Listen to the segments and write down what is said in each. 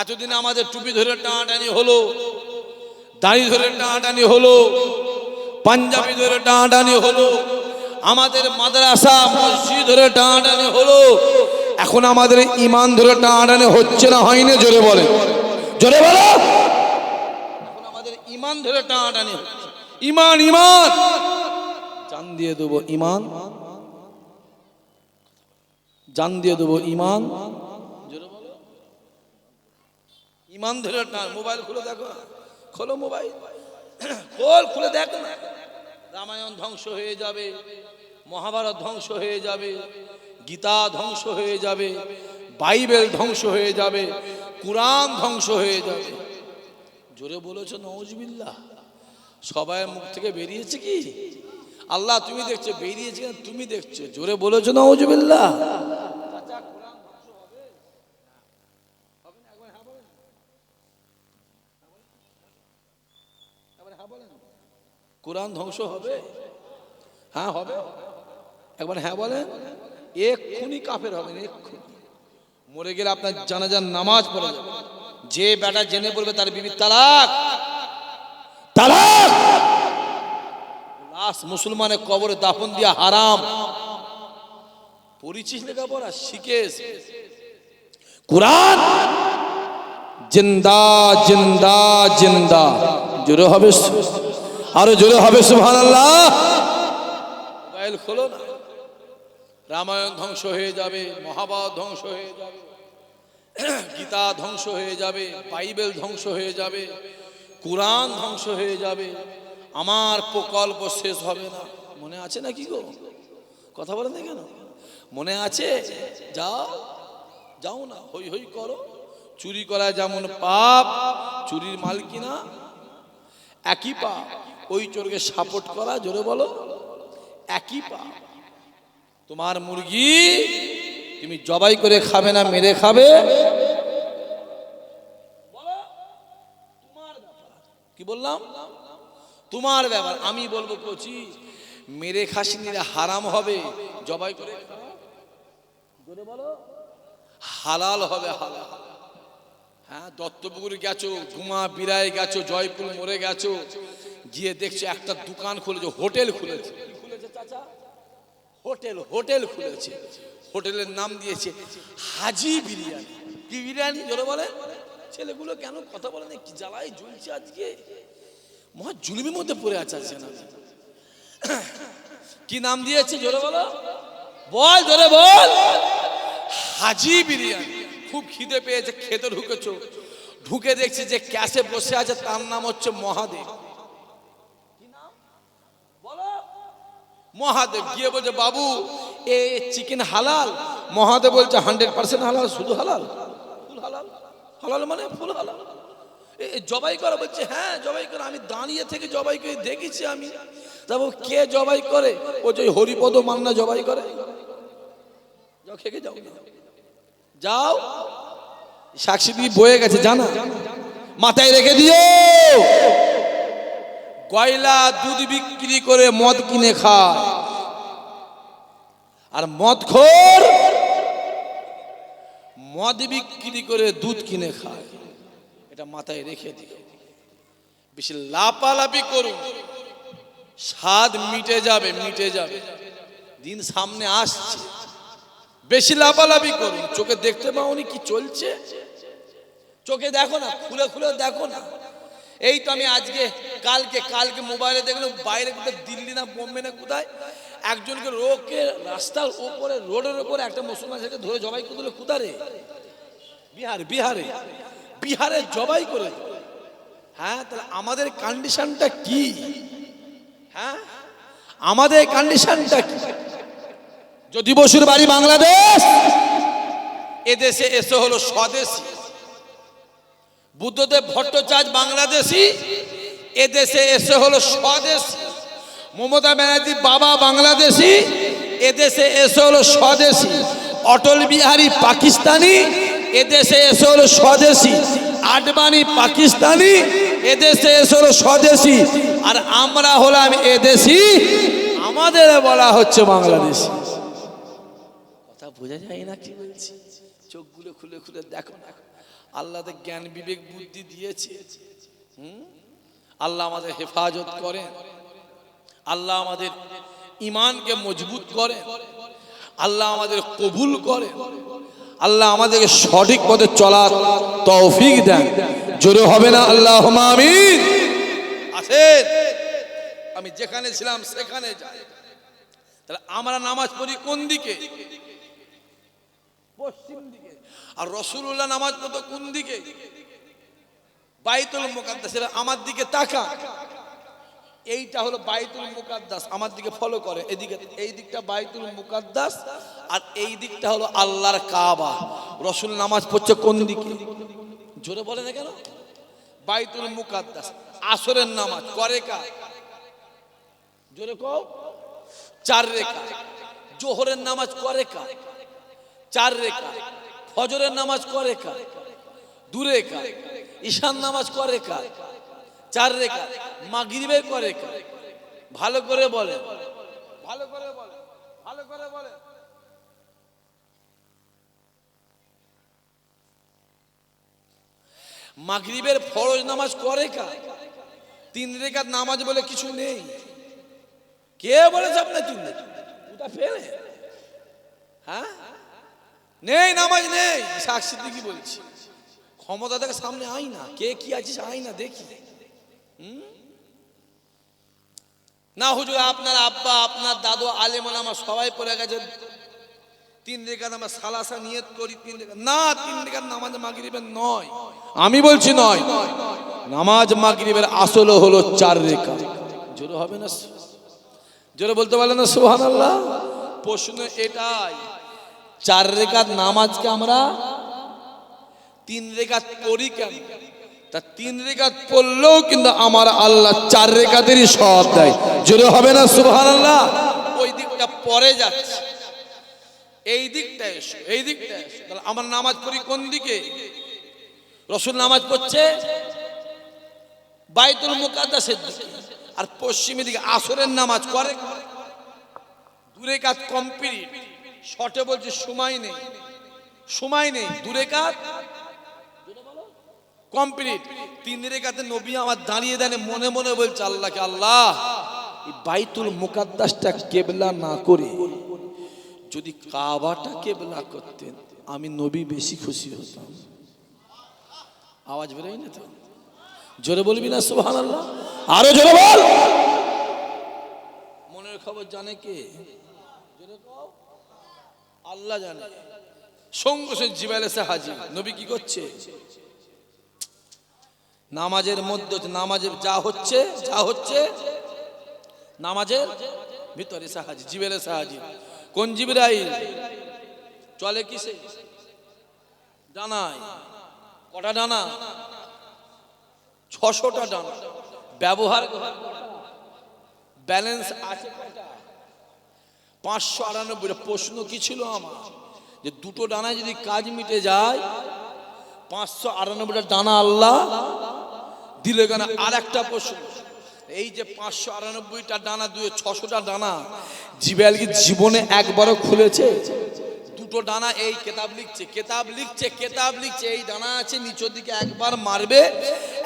এতদিন আমাদের টুপি ধরে টানাটানি হলো, দাড়ি ধরে টানাটানি হলো, পাঞ্জাবি ধরে টানাটানি হলো, আমাদের মাদ্রাসা মসজিদ ধরে টানাটানি হলো। এখন আমাদের ঈমান ধরে টানাটানি হচ্ছে না হয়নি? জোরে বলে, জোরে বলো। এখন আমাদের ঈমান ধরে টানাটানি হচ্ছে। ঈমান, ঈমান জান দিয়ে দেবো, ঈমান জান দিয়ে দেবো, ঈমান জোরে বলো। ঈমান ধরে টান। মোবাইল খুলে দেখো, খোলো মোবাইল, খুলে দেখো না। রামায়ণ ধ্বংস হয়ে যাবে, মহাভারত ধ্বংস হয়ে যাবে, গীতা ধ্বংস হয়ে যাবে, বাইবেল ধ্বংস হয়ে যাবে, কুরআন ধ্বংস হয়ে যাবে। জোরে বলেছো নাউজুবিল্লাহ। সবাই মুখ থেকে বেরিয়েছে কি? আল্লাহ তুমি দেখছো, বেরিয়েছে কেন? তুমি দেখছো। জোরে বলেছো নাউজুবিল্লাহ। কোরআন ধ্বংস হবে? হ্যাঁ হবে। একবার হ্যাঁ বলেন। এক্ষুনি কাফের হবেন, এক্ষুনি। মরে গেলে আপনার জানাজার নামাজ পড়ে যাবে। যে বেটা জেনে পড়বে তার বিবির তালাক, তালাক। লাশ মুসলমানের কবরে দাফন দিয়া হারাম। পড়িছিস লেখাপড়া? শিখেস। কোরআন জিন্দা জিন্দা জিন্দা। জোরে হবে, আরো জোরে হবে সুবহানাল্লাহ। মোবাইল খোলো না। রামায়ণ ধ্বংস হয়ে যাবে, মহাভারত ধ্বংস হয়ে যাবে, গীতা ধ্বংস হয়ে যাবে, বাইবেল ধ্বংস হয়ে যাবে, কুরআন ধ্বংস হয়ে যাবে। আমার প্রকল্প শেষ হবে না। মনে আছে নাকি গো? কথা বলেন না কেন? মনে আছে? যাও, যাও না, হই হই করো। চুরি করা যেমন পাপ, চুরির মাল কিনা একই পাপ। ওই চোরকে সাপোর্ট করা, জোরে বলো, একই পাপ। তোমার মুরগি তুমি জবাই করে খাবে না মেরে খাবে, তোমার ব্যাপার। কি বললাম? তোমার ব্যাপার। আমি বলবো কচি, মেরে খাসি নিলে হারাম হবে, জবাই করে জোরে বলো হালাল হবে, হালাল। হ্যাঁ, দত্তপুকুরে গেছো, ঘুমা বিরায় গেছো, জয়পুর মোড়ে গেছো, গিয়ে দেখছো একটা দোকান খুলেছে, হোটেল খুলেছে। কি খুলেছে চাচা? হোটেল, হোটেল খুলেছে। হোটেলের নাম দিয়েছে হাজি বিরিয়ানি। কি বিরিয়ানি? জোরে বলে। ছেলেগুলো কেন কথা বলে না? কি জ্বালায় জ্বলছে আজকে, মহা জুলুমের মধ্যে পড়ে আছে না। কি নাম দিয়েছে? জোরে বলো, বল, জোরে বল। হাজি বিরিয়ানি। খুব খিদে পেয়েছে, খেতে ঢুকেছো, ঢুকে দেখছি যে ক্যাশে বসে আছে, তার নাম হচ্ছে মহাদেব। কি নাম বলো? মহাদেব। গিয়ে বলছে বাবু এ চিকেন হালাল? মহাদেব বলছে 100% হালাল। শুধু হালাল? ফুল হালাল। হালাল মানে ফুল হালাল। জবাই করা? বলছে হ্যাঁ জবাই করে। আমি দাঁড়িয়ে থেকে জবাই করে দেখেছি আমি। তারপর কে জবাই করে? ও যে হরিপদ মান্না জবাই করে। যাও খেয়ে যাও, যাও। সাক্ষী দিয়ে বয়ে গেছে জানা, মাথায় রেখে দিও। গয়লা দুধ বিক্রি করে মদ কিনে খায়, আর মদখোর মদ বিক্রি করে দুধ কিনে খায়। এটা মাথায় রেখে দিও। বেশি লাপালাপি করুন, স্বাদ মিটে যাবে, মিটে যাবে। দিন সামনে আসছে। বেশি লাপালাপি করুন। চোখে দেখতে পাওনি কি চলছে? চোখে দেখো না, খুলে খুলে দেখো না। এই তো আমি আজকে কালকে মোবাইলে দেখলাম, বাইরে কোথায় দিল্লি না বোম্বে না কোথায় একজনকে রোকে রাস্তার উপরে, রোডের উপরে একটা মুসলমান ছেলেকে ধরে জবাই করে দিল। কোথারে? বিহারে জবাই করে। হ্যাঁ, তাহলে আমাদের কন্ডিশনটা কি? হ্যাঁ, আমাদের কন্ডিশনটা কি? যদি বসুর বাড়ি বাংলাদেশ, এদেশে এসে হলো স্বদেশী। বুদ্ধদেব ভট্টাচার্য বাংলাদেশি, এদেশে এসে হলো স্বদেশী। মমতা ব্যানার্জি বাবা বাংলাদেশি, এদেশে এসে হলো স্বদেশী। অটল বিহারী পাকিস্তানি, এদেশে এসে হলো স্বদেশী। আডবাণী পাকিস্তানি, এদেশে এসে হলো স্বদেশী। আর আমরা হলাম এদেশি, আমাদের বলা হচ্ছে বাংলাদেশি। কথা বোঝা যায় না কি বলছি? চোখগুলো খুলে খুলে দেখো না। আল্লাহ তো জ্ঞান বিবেক বুদ্ধি দিয়েছে। আল্লাহ আমাদের হেফাজত করেন, আল্লাহ আমাদের ইমানকে মজবুত করেন, আল্লাহ আমাদের কবুল করেন, আল্লাহ আমাদেরকে সঠিক পথে চলার তৌফিক দেন। জোরে হবে না আল্লাহুম্মা আমিন। আসেন, আমি যেখানে ছিলাম সেখানে যাই। তাহলে আমরা নামাজ পড়ি কোন দিকে? পশ্চিম দিকে। আর রাসূলুল্লাহ নামাজ পড়তো কোন দিকে? বাইতুল মুকাদ্দাস। আমার দিকে তাকা, এইটা হলো বাইতুল মুকাদ্দাস, আমার দিকে ফলো করে। এদিকে এই দিকটা বাইতুল মুকাদ্দাস আর এই দিকটা হলো আল্লাহর কাবা। রাসূল নামাজ পড়ছে কোন দিকে? জোরে বলে না কেন? বাইতুল মুকাদ্দাস। আসরের নামাজ করে কার? জোরে কও। 4 রাকাত। জোহরের নামাজ করে কার? 4 রাকাত। ফজরের নামাজ করে কার? 2 রাকাত। ঈশার নামাজ করে কার? 4 রাকাত। মাগরিবের করে কার? ভালো করে বলেন, ভালো করে বলেন, ভালো করে বলেন। মাগরিবের ফরজ নামাজ করে কার? 3 রাকাত নামাজ বলে কিছু নেই। কে বলেছে আপনার 3 রাকাত? ওটা ফেলে, হ্যাঁ নেই, নামাজ নেই। সাক্ষী দিকে বলছি, ক্ষমতা থেকে সামনে আই না, কে কি আছিস আই না দেখি। না হুজুর, আপনার আব্বা আপনার দাদু আলেম ওলামা সবাই পড়ে গেছে 3 রাকাত, আমরা সালাসা নিয়ত করি 3 রাকাত। না, 3 রাকাত নামাজ মাগরিবের নয়। আমি বলছি নয়, নামাজ মাগরিবের আসল হলো 4 রাকাত। জোরে হবে না? জোরে বলতে পারলেন না সুবহানাল্লাহ? প্রশ্ন এটাই, 4 রাকাত নামাজকে আমরা 3 রাকাত পড়ি কেন? তা 3 রাকাত পড়লেও কিন্তু আমার আল্লাহ 4 রাকাতেরই সওয়াব দেয়। জোরে হবে না সুবহানাল্লাহ? ওই দিকটা পরে যাচ্ছে, এই দিকটা এসো, এই দিকটা এসো। তাহলে আমার নামাজ পড়ি কোন দিকে? রাসূল নামাজ পড়ছে বাইতুল মুকাদ্দাসের দিকে, আর পশ্চিমের দিকে। আসরের নামাজ করে 2 রাকাত কমপ্লিট। শর্টে বলছে সময় নেই, সময় নেই। 2 রাকাত কমপ্লিট। 3 রাকাতে নবী আমার দাঁড়িয়ে দেন, মনে মনে বলছে আল্লাহকে, আল্লাহ এই বাইতুল মুকাদ্দাসটা কিবলা না করে যদি কাবাটা কিবলা করতেন আমি নবী বেশি খুশি হতাম। আওয়াজ বেরোয় না তো? জোরে বলবি না সুবহানাল্লাহ? আরো জোরে বল। মনের খবর জানে কে? জোরে কও। আল্লাহ জানে। সঙ্গে সঙ্গে জিবরাইল এসে হাজির। নবী কি করছে? নামাজের মধ্যে, নামাজের যা হচ্ছে নামাজের ভিতরে এসে হাজির। জিবরাইল এসে হাজির। কোন জিবরাইল? চলে কিসে? ডানায়। কটা ডানা? 600টা ডানা। ব্যবহার ব্যালেন্স আছে কটা? 598। প্রশ্ন কি ছিল আমার, যে 2টো ডানায় যদি কাজ মিটে যায় 598টা ডানা আল্লাহ দিলে কেন? আর একটা প্রশ্ন, এই যে 598টা ডানা, 600টা ডানা জিবরাইল কি জীবনে একবারও খুলেছে? 2টো ডানা, এই কিতাব লিখছে, এই ডানা আছে নিচের দিকে, একবার মারবে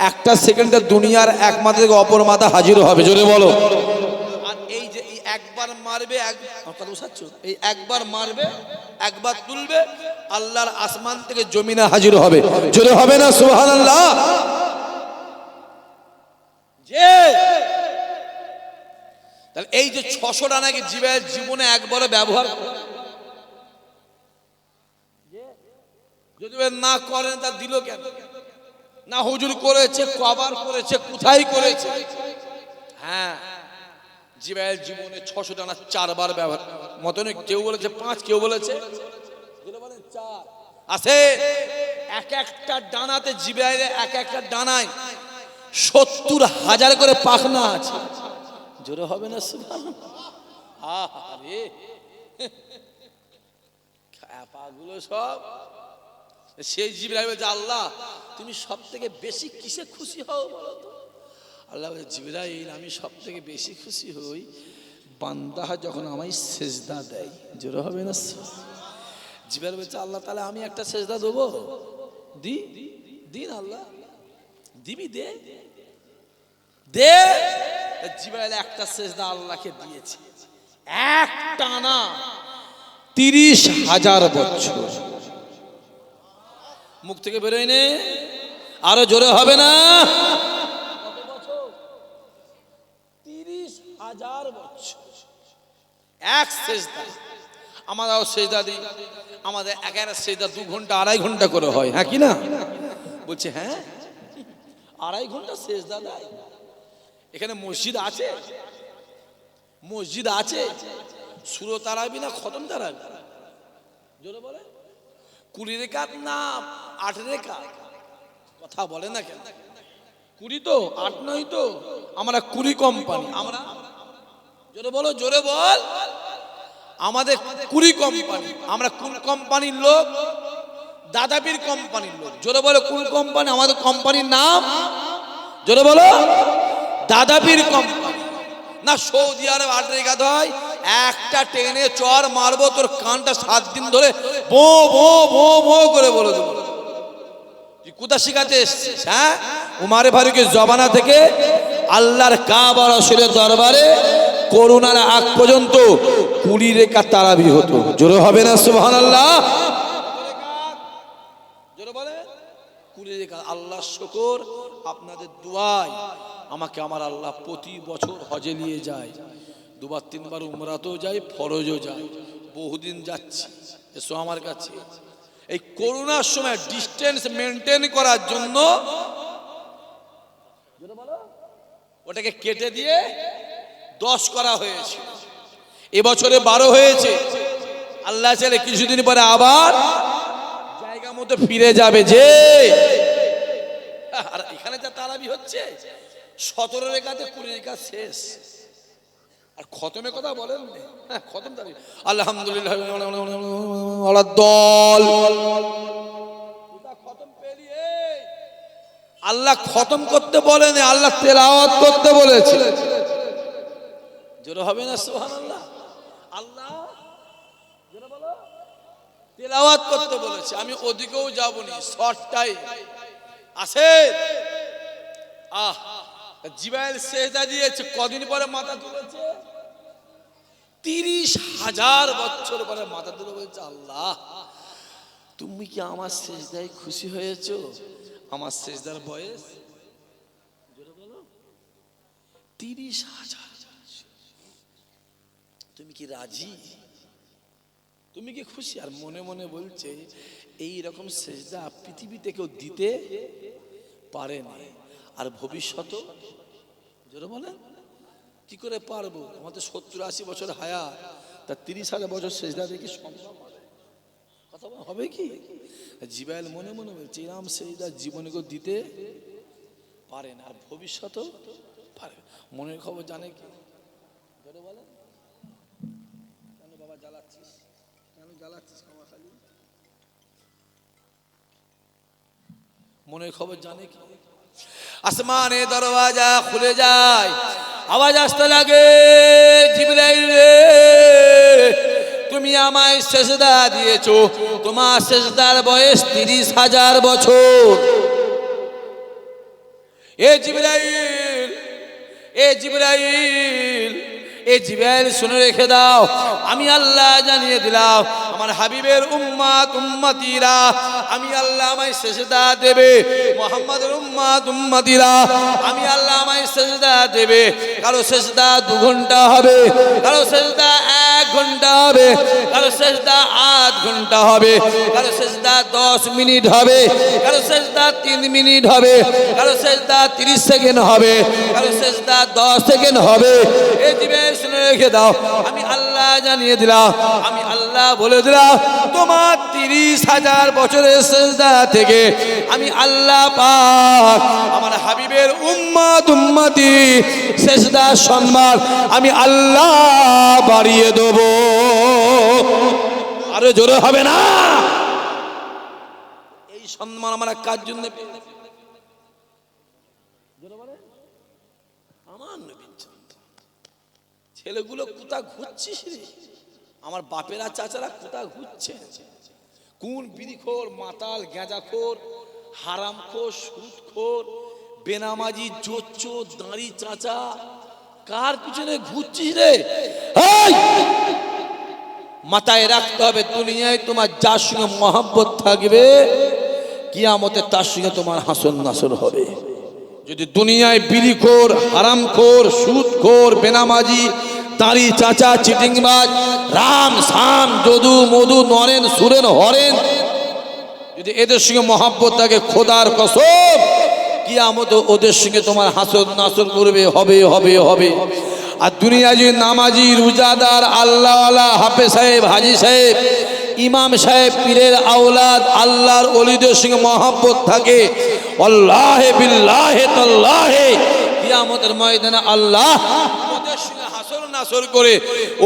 1 সেকেন্ডে দুনিয়ার এক মাথা থেকে অপর মাথা হাজির হবে। জোরে বলো। আর এই যে এই একবার মারবে, এই একবার মারবে, একবার তুলবে, আল্লাহর আসমান থেকে জমিনে হাজির হবে। জোরে হবে না সুবহানাল্লাহ? তাহলে এই যে 600 ডানাকে জিবরাইল জীবনে একবারও ব্যবহার যদি না করেন তা দিল কেন? না হুজুর করেছে, কবার করেছে, কোথায় করেছে? হ্যাঁ, জিবরাইল জীবনে 600 ডানা 4 বার ব্যবহার। মতন কেউ বলেছে 5, কেউ বলেছে 4 আছে। এক একটা ডানাতে জিবরাইল এক একটা ডানায় 70,000 করে পাখনা আছে। জোরে হবে না সুবহানাল্লাহ? আরে পাগুলো সব। সেই জিবরাইল বলছে, আল্লাহ তুমি সব থেকে বেশি কিসে খুশি হও বলো তো? আল্লাহ বলে, জিবরাইল আমি সব থেকে বেশি খুশি হই বান্দা যখন আমায় সেজদা দেয়। জোরে হবে না? জিবরাইল বলছে, আল্লাহ তাহলে আমি একটা সেজদা দেবো? দি দিন আল্লাহ দিবি, দে দে। জিবরাইল একটা সেজদা আল্লাহকে দিয়েছে, একটা না 30,000 বছর মুখ থেকে বেরোয় নে। আরো জোরে হবে না? কত বছর? 30,000 বছর এক সেজদা। আমরাও সেজদা দিই, আমাদের এক একটা সেজদা 2 ঘন্টা 2.5 ঘন্টা করে হয়, হ্যাঁ কি না? বলছে হ্যাঁ 2.5 ঘন্টা সেজদা দেয়। এখানে মসজিদ আছে, মসজিদ আছে, সূরা তারাবি না খতম তারাবি? জোরে বলে 20 রাকাত না 8 রাকাত? কথা বলে না কেন? 20 তো, 8 নয় তো। আমরা 20 কোম্পানি, আমরা জোরে বলো, জোরে বল। আমাদের 20 কোম্পানি। আমরা কোন কোম্পানির লোক? দাদাবীর কোম্পানির লোক। জোরে বলো কোন কোম্পানি? আমাদের কোম্পানির নাম জোরে বলো, দাদাবীর কোম্পানি। না সৌদি আরব 8 রাকাত হয়, একটা ট্রেনে চর মারবো তোর কানটা 7 দিন ধরে বো বো বো বো করে বলে দেবো। তুই কোথা শিখাতে এসছিস? হ্যাঁ, উমারে ফারুকের জবানা থেকে আল্লাহর কাবা রাসূলের দরবারে করোনার আগ পর্যন্ত 20 রাকাত তারাবি হতো। জোরে হবে না সুবহানাল্লাহ? জোরে বলে 20 রাকাত। আল্লাহ শুকর, আপনাদের দোয়ায় আমাকে আমার আল্লাহ প্রতি বছর হজে নিয়ে যায়। 2-3 বার উমরাতেও যাই, ফরজও যাই, বহুদিন যাচ্ছি। এসো আমার কাছে। এই করোনার সময় ডিস্টেন্স মেনটেন করার জন্য ওটাকে কেটে দিয়ে 10 করা হয়েছে। এবছরে 12 হয়েছে। আল্লাহ চাইলে কিছুদিন পরে আবার জায়গা মতো ফিরে যাবে। যে আর এখানে যা তারাবি হচ্ছে 17 রাকাতে 20 রাকাত শেষ। আর খতমের কথা বলেন, হ্যাঁ খতম তারাবি আলহামদুলিল্লাহ দল খতম পেরিয়ে আল্লাহ খতম করতে বলেন, আল্লাহ তেলাওয়াত করতে বলেছে। জোরে হবে না সুবহানাল্লাহ? আল্লাহ জোরে বলো তেলাওয়াত করতে বলেছে। আমি ওদিকেও যাবনি, শর্টটাই আছে। জিবরাইল সেজদা দিয়েছে, কদিন পরে মাথা তুলেছে? 30,000 বছর পরে মাথা তুলে বলছে আল্লাহ তুমি কি আমার সেজদায় খুশি হয়েছো? আমার সেজদার বয়স জোরে বলো 30,000। তুমি কি রাজি? তুমি কি খুশি? আর মনে মনে বলছে এই রকম সেজদা পৃথিবীতে কেউ দিতে পারে না, আর ভবিষ্যৎ জোরে বলেন কি করে পারবো? আমাদের 70-80 বছর হায়াত, তা 30,000 বছর সেজদা দেখি সম্ভব কথা হবে কি? জিবরাইল মনে মনে বলছে এরকম সেজদা জীবনে কেউ দিতে পারে না, আর ভবিষ্যৎ পারে। মনের খবর জানে কি? জোরে বলেন কেন বাবা জ্বালাচ্ছিস? কেন জ্বালাচ্ছিস খালি? মনের খবর জানে কি? আসমানে দরওয়াজা খুলে যায়, আওয়াজ আসতে লাগে জিবরাইল রে তুমি আমায় সেজদা দিয়েছো, তোমার সেজদার বয়স 30,000 বছর। এ জিবরাইল, এ জিবরাইল, এ জিবরাইল শুনে রেখে দাও, আমি আল্লাহ জানিয়ে দিলাম আমার হাবিবের উম্মত উম্মতিরা, আমি আল্লাহ আমায় সেজদা দেবে। মুহাম্মাদের উম্মত উম্মতিরা, আমি আল্লাহ আমায় সেজদা দেবে। কারো সেজদা 2 ঘন্টা হবে, কারো সেজদা 1 ঘন্টা হবে, কারো সেজদা 8 ঘন্টা হবে, কারো সেজদা 10 মিনিট হবে, কারো সেজদা 3 মিনিট হবে, কারো সেজদা 30 সেকেন্ড হবে, কারো সেজদা 10 সেকেন্ড হবে। এই জিবরাইল শুনে রেখে দাও, আমি আল্লাহ জানিয়ে দিলাম, আমি আল্লাহ বলে দিলাম তোমার 30,000 বছরের সেজদা থেকে আমি আল্লাহ পাক আমার হাবিবের উম্মত উম্মতি সেজদার সম্মান আমি আল্লাহ বাড়িয়ে দেব। আরো জোরে হবে না? এই সম্মান আমরা কার জন্য পেয়েছি? আমার নবীর জন্য। ছেলেগুলো কোথা ঘুরছিস রে? আমার বাপেরা চাচারা কোথা ঘুরছে? কোন বিড়িখোর মাতাল গাঁজাখোর হারামখোর, সুদখোর, বেনামাজি, জোচ্চোর, দাঁড়ি চাচা, কার পিছনে ঘুরছিস রে? এই! মাথায় রাখতে হবে, দুনিয়ায় তোমার যার সঙ্গে মহব্বত থাকবে, কিয়ামতে তার সঙ্গে তোমার হাসর নাসর হবে। যদি দুনিয়ায় বিড়িখোর, হারামখোর, সুদখোর, বেনামাজি, দাঁড়ি চাচা, চিটিংবাজ, রাম সাম, যদু মধু, নরেন সুরেন হরেন, যদি এদের সঙ্গে মহব্বত থাকে, খোদার কসম কিয়ামতে ওদের সঙ্গে তোমার হাসর নাসর করবে, হবে হবে হবে। আর দুনিয়া যদি নামাজি, রোজাদার, আল্লাহওয়ালা, হাফেজ সাহেব, হাজি সাহেব, ইমাম সাহেব, পীরের আওলাদ, আল্লাহর ওলিদের সঙ্গে মহব্বত থাকে, আল্লাহে বিল্লাহে তাল্লাহে, কিয়ামতের ময়দানে আল্লাহ ওদের সঙ্গে হাসর নাসর করে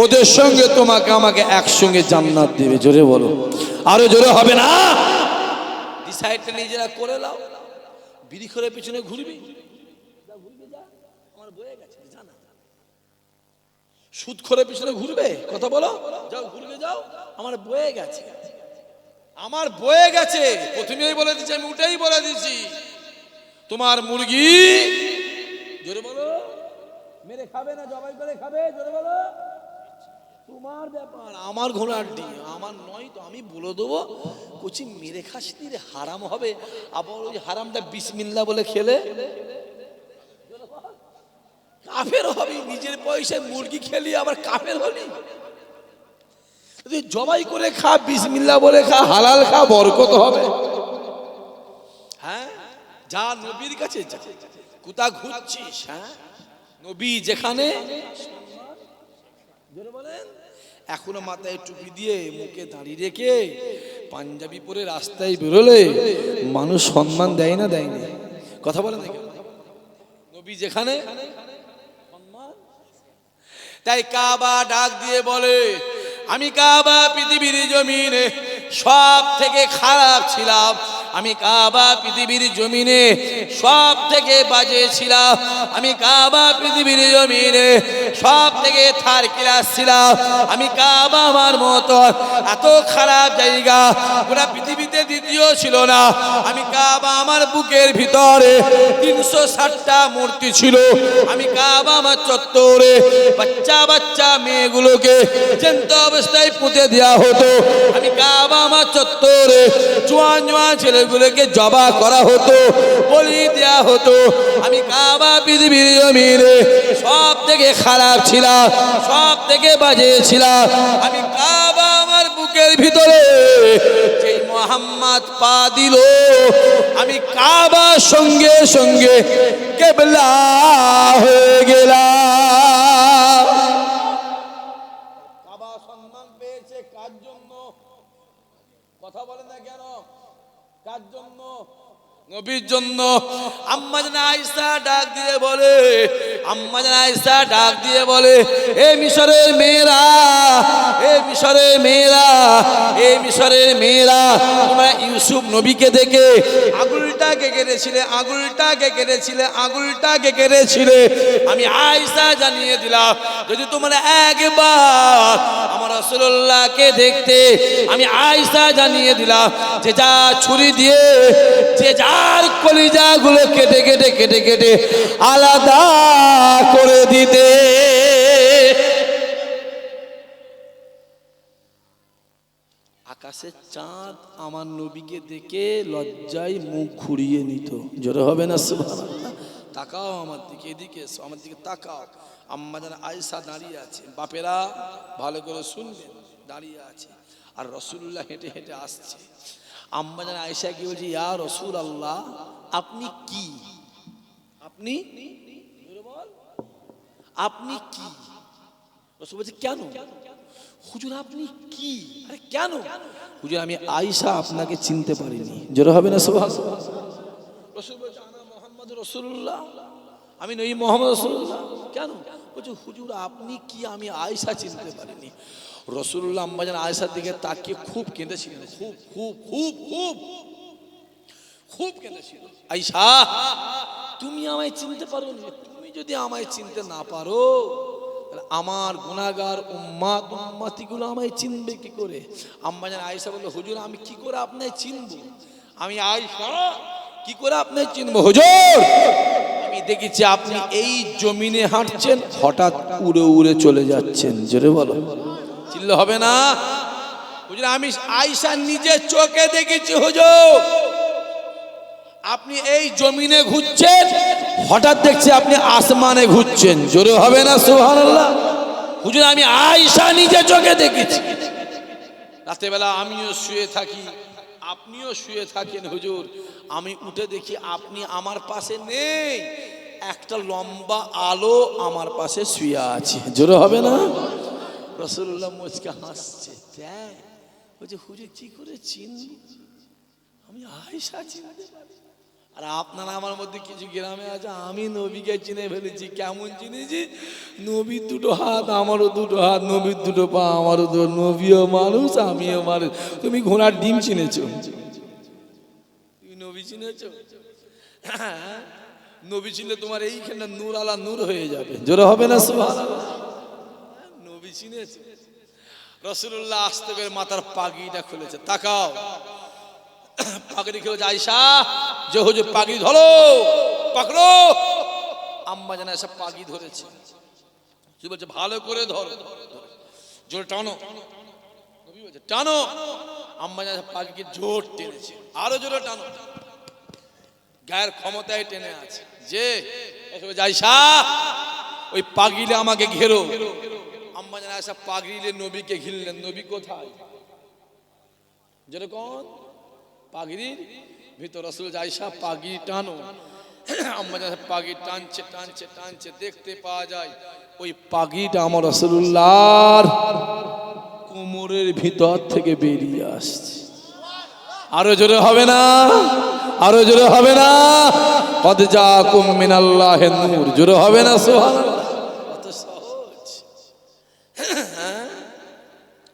ওদের সঙ্গে তোমাকে আমাকে একসঙ্গে জান্নাত দেবে। জোরে বলো, আরো জোরে হবে না? ডিসাইডটা নিজেরা করে নাও। বিড়ি করে পিছনে ঘুরবি, আমার বয়ে গেছে, জানা। সুদ করে পিছনে ঘুরবে, কথা বলো, যাও ঘুরবে যাও, আমার বয়ে গেছে, আমার বয়ে গেছে। প্রথমেই বলে দিচ্ছি, আমি উঠেই বলে দিচ্ছি, তোমার মুরগি জোরে বলো মেরে খাবে না জবাই করে খাবে, জোরে বলো, তোমার ব্যাপার, আমার ঘোড়ার ডিম আমার নয় তো, আমি বলে দেবো কুচি মেরে খাসনি রে, হারাম হবে। আবার ওই হারামটা বিসমিল্লাহ বলে খেলে কাফের হবি। নিজের পয়সায় মুরগি খেলি আবার কাফের হলি। তুই জবাই করে খা, বিসমিল্লাহ বলে খা, হালাল খা, বরকত হবে। হ্যাঁ, যা নবীর কাছে যা। কোথা ঘুরছিস? হ্যাঁ, নবী যেখানে, বলেন, এখনো মাথায় টুপি দিয়ে মুখে দাঁড়িয়ে রেখে পাঞ্জাবি পরে রাস্তায় বেরোলে মানুষ সম্মান দেয় না, দেয় না? কথা বলে না? নবী যেখানে সম্মান। তাই কাবা ডাক দিয়ে বলে, আমি কাবা পৃথিবীর জমিনে সব থেকে খারাপ ছিলাম, আমি কাবা পৃথিবীর জমিনে সব থেকে বাজে ছিলাম, আমি কাবা পৃথিবীর জমিনে সব থেকে থার্ড ক্লাস ছিলাম, আমি কাবা আমার মতো এত খারাপ জায়গা পুরা পৃথিবীতে দ্বিতীয় ছিল না। আমি কাবা আমার বুকের ভিতরে 360টা মূর্তি ছিল, আমি কাবা আমার চত্বরে বাচ্চা বাচ্চা মেয়েগুলোকে জ্যান্ত অবস্থায় পুঁতে দেওয়া হতো, আমি কাবা আমার চত্বরে জোয়ান জোয়ান ছেলেগুলোকে জবা করা হতো, বলি দেওয়া হতো। আমি কাবা পৃথিবীর জমিনে সব থেকে খারাপ ছিলাম, সব থেকে বাজে ছিলাম। আমি কাবা আমার বুকের ভিতরে যেই মোহাম্মদ পা দিল, আমি কাবার সঙ্গে সঙ্গে কিবলা হয়ে গেলাম। কাবা সম্মান পেয়েছে কার জন্য? কথা বলে না কেন? কার জন্য? নবীর জন্য। আম্মা জান আয়েশা ডাক দিয়ে বলে, আম্মা জান আয়েশা ডাক দিয়ে বলে, এ মিশরের মেয়েরা, এ মিশরের মেয়েরা, এ মিশরের মেয়েরা, তোমরা ইউসুফ নবীকে দেখে আঙুলটাকে কেটেছিলে, আঙুলটাকে কেটেছিলে, আঙুলটাকে কেটেছিলে। আমি আয়েশা জানিয়ে দিলাম, যদি তোমরা একবার আমার রাসূলুল্লাহকে দেখতে, আমি আয়েশা জানিয়ে দিলাম যে যা ছুরি দিয়ে যে যার কলিজাগুলো কেটে কেটে কেটে কেটে আলাদা করে দিতে। আকাশের চাঁদ আমার নবীকে দেখে লজ্জায় মুখ ঘুরিয়ে নিত। জোরে হবে না সুবহানাল্লাহ? তাকাও আমার দিকে, এদিকে এসো, আমার দিকে তাকাও। আম্মা জান আয়েশা দাঁড়িয়ে আছে, বাপেরা ভালো করে শুনবেন, দাঁড়িয়ে আছে, আর রাসূলুল্লাহ হেঁটে হেঁটে আসছে। আম্মা জান আয়েশা কি বলছে, ইয়া রাসূলুল্লাহ আপনি কি, আপনি আপনি কি? রাসূল বলছে কেন? হুজুর আপনি কি? আরে কেন? হুজুর আমি আয়েশা আপনাকে চিনতে পারিনি। জোরে হবে না সুবহানাল্লাহ? রাসূল বলছে আনা মুহাম্মদুর রাসূলুল্লাহ, আমি নবী মুহাম্মদ রাসূলুল্লাহ। কেন? বলছে হুজুর আপনি কি, আমি আয়েশা চিনতে পারিনি। রাসূলুল্লাহ আম্মা জান আয়েশার দিকে তাকিয়ে খুব কেঁদেছিলেন, খুব খুব খুব খুব খুব কেঁদেছিলেন। আয়েশা তুমি আমায় চিনতে পারো না? তুমি যদি আমায় চিনতে না পারো, আমার গুনাহগার উম্মত উম্মতিগুলো আমায় চিনবে কি করে? আম্মা জান আয়েশা বলল, হুজুর আমি কি করে আপনায় চিনবো? আমি আয়েশা কি করে আপনি চিনবো হুজুর? আমি দেখেছি আপনি এই জমিনে হাঁটছেন, হঠাৎ উড়ে উড়ে চলে যাচ্ছেন। জোরে বলো, চিনলে হবে না? হুজুর আমি আয়েশা নিজে চোখে দেখেছি হুজুর, আপনি এই জমিনে ঘুরছেন, হঠাৎ দেখছি আপনি আসমানে ঘুরছেন। জোরে হবে না সুবহানাল্লাহ? হুজুর আমি আয়েশা নিজে চোখে দেখেছি। রাতে বেলা আমিও শুয়ে থাকি, আপনিও শুয়ে থাকেন হুজুর, আমি উঠে দেখি আপনি আমার পাশে নেই, একটা লম্বা আলো আমার পাশে শুয়ে আছে। জোরে হবে না? রাসূলুল্লাহ মুচকে হাসছে, তাই বলছে হুজুর কি করে চিনব, আমি আয়েশা চিনতে পারি। আর আপনারা আমার মধ্যে কিছু গ্রামে আছে, আমি নবীকে চিনে ফেলেছি। কেমন চিনেছি? নবীর দুটো হাত, আমারও দুটো হাত, নবীর দুটো পা, আমারও দুটো। নবীও মানুষ, আমিও মানুষ। তুমি ঘোড়ার ডিম চিনেছ? তুমি নবী চিনেছ? নবী চিনলে তোমার এইখানে নূর আলা নূর হয়ে যাবে। জোরে হবে না সুবহানাল্লাহ? নবী চিনেছ? রাসূলুল্লাহ আস্তে করে মাথার পাগড়িটা খুলেছে, তাকাও, পাগড়ি খুলেছে। আয়েশা যে হুজুর পাগড়ি ধরো, পাকড়ো। আম্মা জানা এসব পাগড়ি ধরেছে, কি বলছে ভালো করে ধরো, জোরে টানো। নবী বলছে টানো। আম্মা জানা পাগড়িকে জোর টেনেছে, আরো জোরে টানো। গায়ের ক্ষমতায় টেনে আছে যে আয়েশা ওই পাগড়িলে আমাকে ঘেরো। আম্মা জানা এসব পাগড়িলে নবীকে ঘিরলেন। নবী কোথায়? যেরকম পাগড়ির ভিতর রাসূল আয়েশা পাগড়ি টানো। আম্মা জানা পাগড়ি টানছে টানছে টানছে, দেখতে পাওয়া যায় ওই পাগড়িটা আমার রাসূলুল্লাহর কোমরের ভিতর থেকে বেরিয়ে আসছে। আরো জোরে হবে না? আরো জোরে হবে না? কদ জাকুম মিনাল্লাহি নূর। জোরে হবে না সুবহানাল্লাহ? কত সহজ,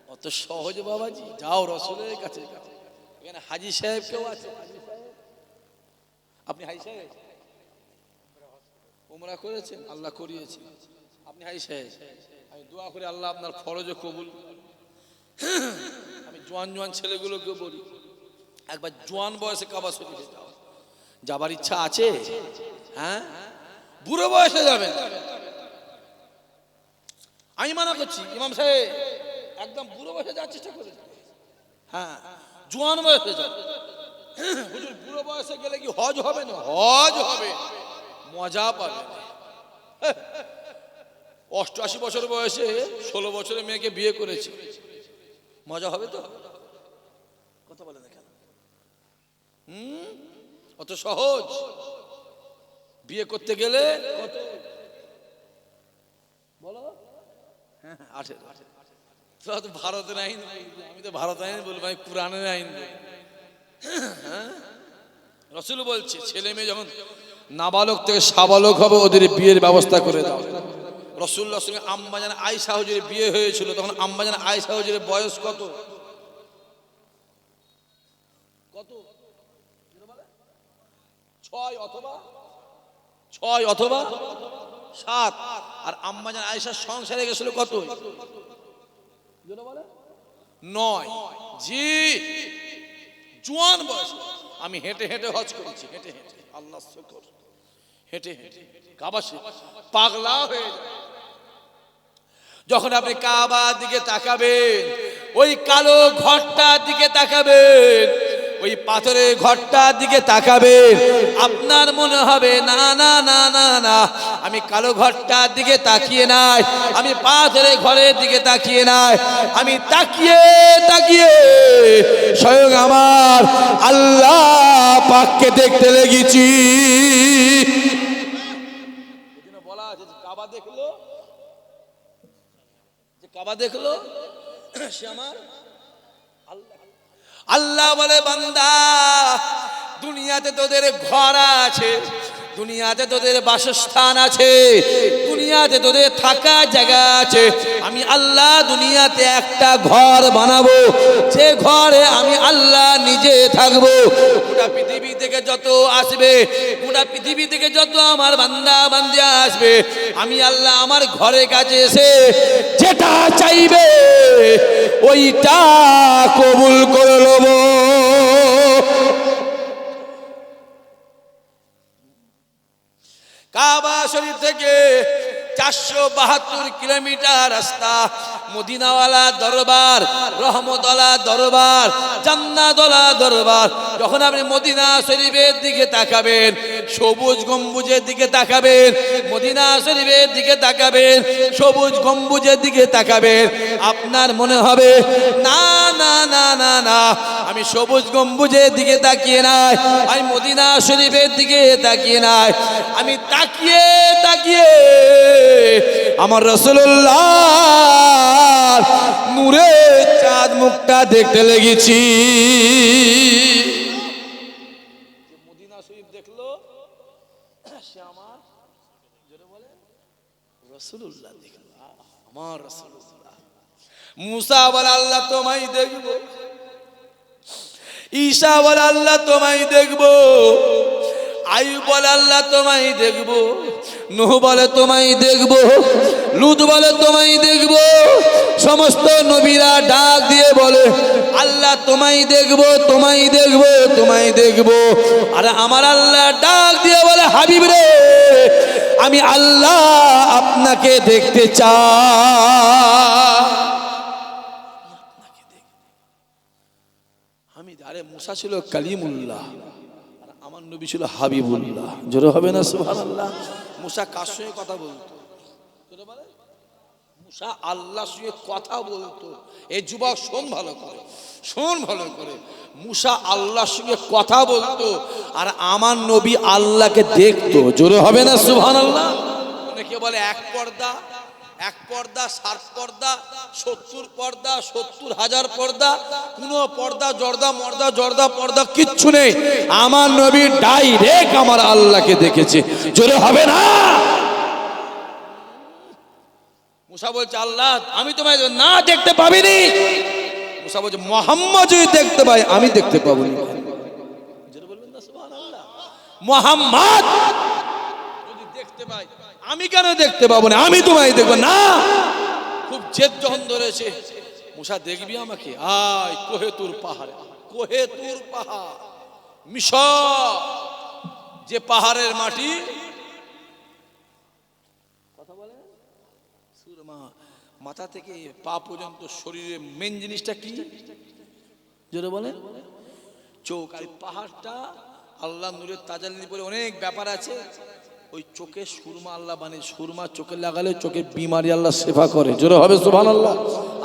কত সহজ বাবাজি। যাও রাসূলের কাছে। এখানে হাজী সাহেব কেউ আছে? আপনি হাজী সাহেব উমরা করেছেন? আল্লাহ করিয়েছে। আপনি হাজী সাহেব, আমি দোয়া করি আল্লাহ আপনার ফরজ কবুল। আমি জোয়ান জোয়ান ছেলেগুলোকে বলি, একবার জোয়ান বয়সে কাবা শরীফে যাবার ইচ্ছা আছে? হ্যাঁ, বুড়ো বয়সে যাবেন। আমি মানা করছি ইমাম সাহেব, একদম বুড়ো বয়সে যাওয়ার চেষ্টা করে। হ্যাঁ, জোয়ান বয়সে যাও। হুজুর বুড়ো বয়সে গেলে কি হজ হবে না? হজ হবে, মজা পাবে। 88 বছর বয়সে 16 বছরের মেয়েকে বিয়ে করেছে, মজা হবে তো? কথা বলে দেখেন, অত সহজ বিয়ে করতে গেলে কত বলো? 18। ভারতের আইন, আমি তো ভারত আইন বলবো, আমি কুরআনের আইন বলবো। রাসূল বলছে ছেলে মেয়ে যখন নাবালক থেকে সাবালক হবে ওদের বিয়ের ব্যবস্থা করে দাও। রাসূলুল্লাহর সঙ্গে আম্মা জান আয়েশা হুজুরের বিয়ে হয়েছিল, তখন আম্মা জান আয়েশা হুজুরের বয়স কত? কত? 6 অথবা 7। আর আম্মা জান আয়েশা সংসারে গেছিল কত? 9। জি, জোয়ান বয়স। আমি হেঁটে হেঁটে হজ করেছি, হেঁটে হেঁটে, আল্লাহ শুকর, হেঁটে হেঁটে কাবা শরীফ পাগলা হয়ে যায়। যখন আপনি কাবার দিকে তাকাবেন, ওই কালো ঘরটার দিকে তাকাবেন, ওই পাথরের ঘরটার দিকে তাকাবেন, আপনার মনে হবে না না না না না, আমি কালো ঘরটার দিকে তাকিয়ে নাই, আমি পাথরের ঘরের দিকে তাকিয়ে নাই, আমি তাকিয়ে তাকিয়ে স্বয়ং আমার আল্লাহ পাককে দেখতে লেগেছি। বলা আছে কাবা দেখলো, যে কাবা দেখলো সে আমার আল্লাহ বলে বান্দা, দুনিয়াতে তোদের ঘর আছে, দুনিয়াতে তোদের বাসস্থান আছে, দুনিয়াতে তোদের থাকা জায়গা আছে, আমি আল্লাহ দুনিয়াতে একটা ঘর বানাবো, যে ঘরে আমি আল্লাহ নিজে থাকবো। গোটা পৃথিবী থেকে যত আসবে, গোটা পৃথিবী থেকে যত আমার বান্দা বান্দি আসবে, আমি আল্লাহ আমার ঘরের কাছে এসে যেটা চাইবে ওইটা কবুল করে নেব। কাবা শরীফ থেকে 472 কিলোমিটার রাস্তা, মদিনাওয়ালা দরবার, রহমতওয়ালা দরবার, জান্নাতওয়ালা দরবার। যখন আপনি মদিনা শরীফের দিকে তাকাবেন, সবুজ গম্বুজের দিকে তাকাবেন, মদিনা শরীফের দিকে তাকাবেন, সবুজ গম্বুজের দিকে তাকাবেন, আপনার মনে হবে না না না না না, আমি সবুজ গম্বুজের দিকে তাকিয়ে নাই, আমি মদিনা শরীফের দিকে তাকিয়ে নাই, আমি তাকিয়ে তাকিয়ে আমার রাসূলুল্লাহ নূরে চাঁদ মুখটা দেখতে লেগেছি। মদিনা শরীফ দেখলো, সে আমার জোরে বলে রাসূলুল্লাহ দেখলো, আমার রাসূলুল্লাহ। মুসা বলে আল্লাহ তোমায় দেখবো, ঈসা বলে আল্লাহ তোমায় দেখবো, আইয়ুব বলে আল্লাহ তোমায় দেখবো, নূহ বলে তোমায় দেখবো, লূত বলে তোমায় দেখবো। সমস্ত নবীরা ডাক দিয়ে বলে আল্লাহ তোমায় দেখবো, তোমায় দেখবো, তোমায় দেখবো। আর আমার আল্লাহ ডাক দিয়ে বলে হাবিব রে, আমি আল্লাহ আপনাকে দেখতে চাই। আমি আরে মুসা ছিল কালিমুল্লাহ, আমার নবী ছিল হাবিবুল্লাহ। জোরে হবে না সুবহানাল্লাহ? মুসা কার সঙ্গে কথা বলতো? মুসা আল্লাহর সঙ্গে কথা বলতো। এই যুবক শোন ভালো করে, শোন ভালো করে, মুসা আল্লাহর সঙ্গে কথা বলতো, আর আমার নবী আল্লাহকে দেখতো। জোরে হবে না সুবহানাল্লাহ? অনেকে বলে এক পর্দা, এক পর্দা, 60 পর্দা, 70 পর্দা, 70,000 পর্দা, কোন পর্দা জর্দা মর্দা জর্দা পর্দা কিচ্ছু নেই। আমার নবী ডাইরেক্ট আমার আল্লাহকে দেখেছে। জোরে হবে না? মুসা বলছে আল্লাহ আমি তোমায় না দেখতে পাবিনি। মুসা বলছে মুহাম্মদ যদি দেখতে পাই আমি দেখতে পাবো না। জোরে বলবেন না সুবহানাল্লাহ? মুহাম্মদ যদি দেখতে পাই আমি কেন দেখতে পাবো না? আমি তোমায় দেখবো না। খুব জেদ যখন ধরেছে, মুসা দেখবি আমাকে? আয় কোহেতুর পাহাড়ে, কোহেতুর পাহাড়, মিশর, যে পাহাড়ের মাটি কথা বলে সুরমা, মাথা থেকে পা পর্যন্ত শরীরের মেন জিনিসটা কি? জোরে বলে চোখ। আর পাহাড়টা আল্লাহ নূরের তাজাল্লি পরে অনেক ব্যাপার আছে। ওই চোখে সুরমা আল্লাহ বানিয়ে, সুরমা চোখে লাগালে চোখের বিমারি আল্লাহ সেবা করে। জোরে হবে সুবহানাল্লাহ?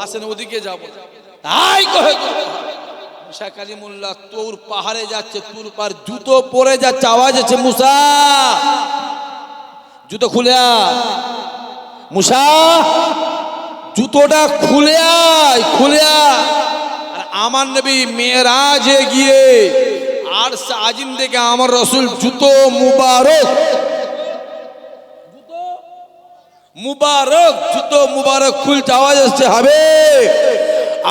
আসেন ওদিকে যাবো। তাই কহে মুসা কালিমুল্লাহ তোর পাহাড়ে যাচ্ছে, তোর পার জুতো পরে যাচ্ছে, আওয়াজ আছে মুসা জুতো খুলে আয়, মুসা জুতোটা খুলে আয়, খুলে আয়। আর আমার নবী মেরাজে গিয়ে আরশ আজিম থেকে আমার রাসূল জুতো মুবারক, মুবারক জুতো মুবারক খুলতে আওয়াজ আসছে হবে।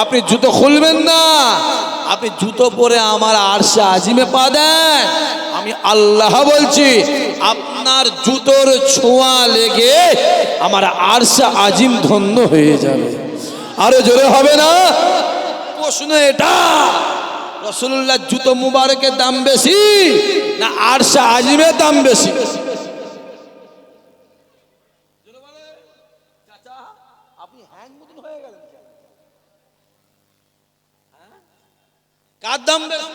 আপনি জুতো খুলবেন না, আপনি জুতো পরে আমার আরশে আজিমে পা দেন। আমি আল্লাহ বলছি আপনার জুতোর ছোঁয়া লেগে আমার আরশে আজিম ধন্য হয়ে যাবে। আরো জোরে হবে না? প্রশ্ন এটা, রাসূলুল্লাহ জুতো মুবারকের দাম বেশি না আরশে আজিমের দাম বেশি? কার দাম বেশি?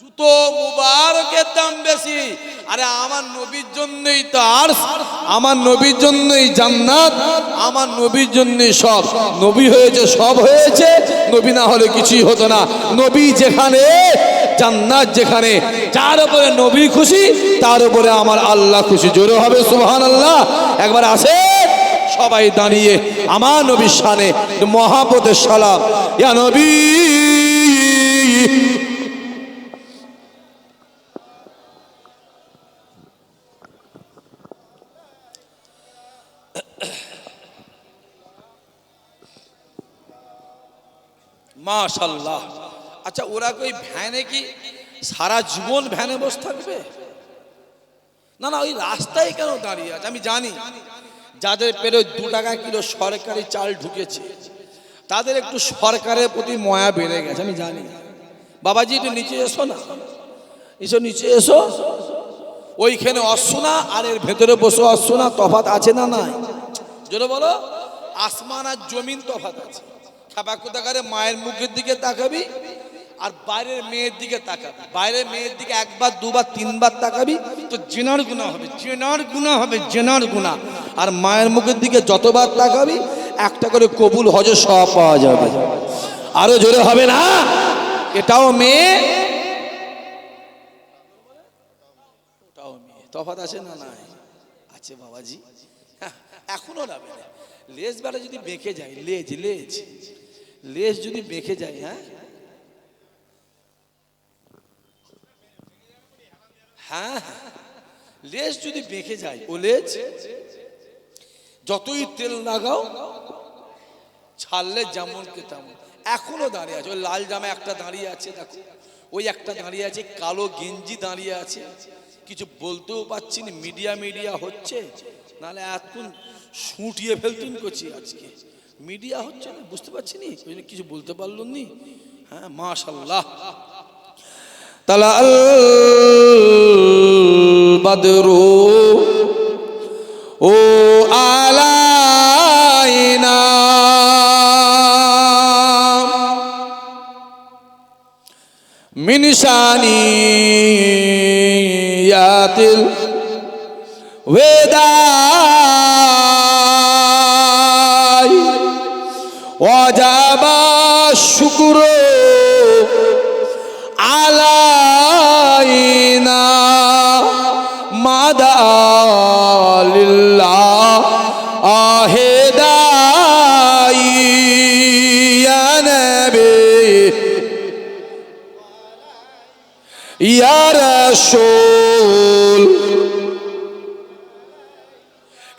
জুতো মুবারকের দাম বেশি। আরে আমার নবীর জন্যই তো আরশ, আমার নবীর জন্যই জান্নাত, আমার নবীর জন্যই সব। নবী হয়েছে সব হয়েছে, নবী না হলে কিছুই হতো না। নবী যেখানে, জান্নাত যেখানে, যার উপরে নবী খুশি তার উপরে আমার আল্লাহ খুশি। জোরে হবে সুবহানাল্লাহ? একবার আসে সবাই দাঁড়িয়ে আমার নবীর শানে মহাপতের সালাম। ইয়া নবী মাশাআল্লাহ। আচ্ছা ওরা কই ভ্যানে কি সারা জীবন ভ্যানে বসে থাকবে? না না, ওই রাস্তায় কেন দাঁড়িয়ে আছে? আমি জানি যাদের পেরে 2 টাকা কিলো সরকারি চাল ঢুকেছে তাদের একটু সরকারের প্রতি মায়া বেড়ে গেছে, আমি জানি। বাবাজি একটু নিচে এসো না, এসো নিচে এসো। ওইখানে অশ্বনা আর এর ভেতরে বসে অশ্বনা, তফাৎ আছে না নাই? জোরে বলো। আসমান আর জমিন তফাৎ আছে। খাবা কোথাকারে মায়ের মুখের দিকে তাকাবি আর বাইরের মেয়ের দিকে তাকাবি। বাইরের মেয়ের দিকে একবার দুবার তিনবার তাকাবি তো জেনার গুনাহ হবে, জেনার গুনাহ হবে, জেনার গুনাহ। আর মায়ের মুখের দিকে যতবার তাকাবি একটা করে কবুল হজের সওয়াব পাওয়া যাবে। আরো জোরে হবে না? এটাও মেয়ে, ওটাও মেয়ে, তফাৎ আছে না নাই? আছে বাবাজি। এখনো না বেড়ে লেজ বেড়া যদি বেঁকে যায়, লেজ লেজ লেজ যদি বেঁকে যায়, হ্যাঁ হ্যাঁ লেজ যদি বেঁকে যায়, ও লেজ যতই তেল লাগাও ছাড়লে যেমন কে তেমন। এখনো দাঁড়িয়ে আছে। ওই লাল জামা একটা দাঁড়িয়ে আছে, দেখো ওই একটা দাঁড়িয়ে আছে, কালো গেঞ্জি দাঁড়িয়ে আছে। কিছু বলতেও পারছি না, মিডিয়া হচ্ছে, নাহলে এতক্ষণ শুটিয়ে ফেলতুন করছি। আজকে মিডিয়া হচ্ছে না, বুঝতে পারছি নি, ওই জন্য কিছু বলতে পারলুম নি। হ্যাঁ মাশাআল্লাহ। তালা আল বদরু ও আলাইনা মিন শানিয়াতিল ওয়াদাই ওয়াজাবা শুকরু আলাইনা মাদালিল্লাহ আহেদাই ইয়া নবী ইয়া রাসূল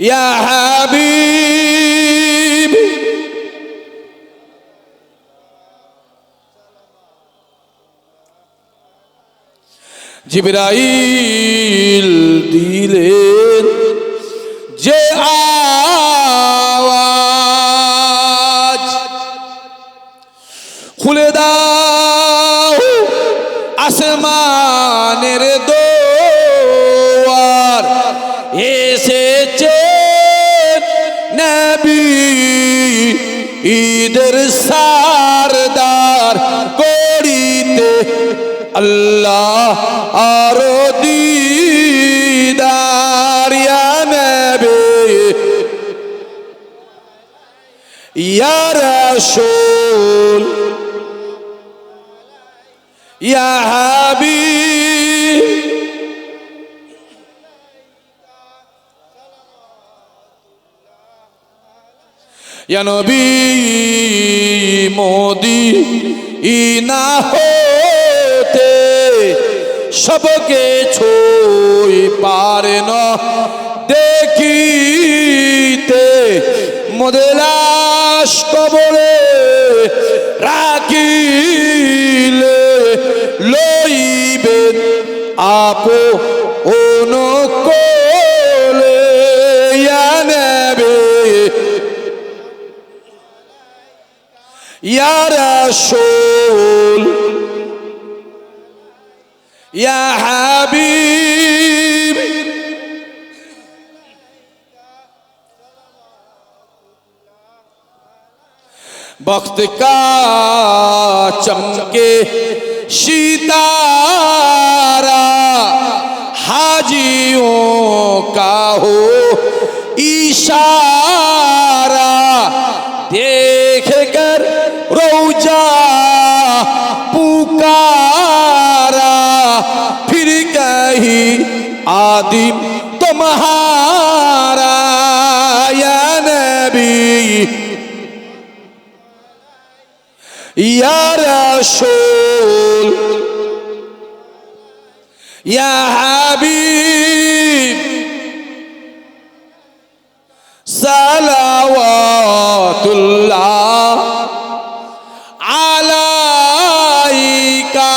ইয়া হাবিব জিবরাইল দিলেন যে আওয়াজ, খুলে দাও আসমানের দোয়ার, এসেছে নবী ঈদের সারদার করিতে আল্লাহ আরো দিদার। ইয়া নবী ইয়া রাসূল ইয়া হাবিব ইয়া নবী মদিনা হতে সবকে ছুঁই পারে না দেখিতে, মোদের কবরে রাখিলে লইবেন আপন কোলে। ইয়া নবী ইয়া রাসূল ইয়া হাবিব वक्त का चमके सितारा, हाजियों का हो इशारा, देख कर रौजा पुकारा, फिर कहीं आदिम तुम्हारा। या नबी या रसूल या हबीब सलावतुल्लाह আলাইকা।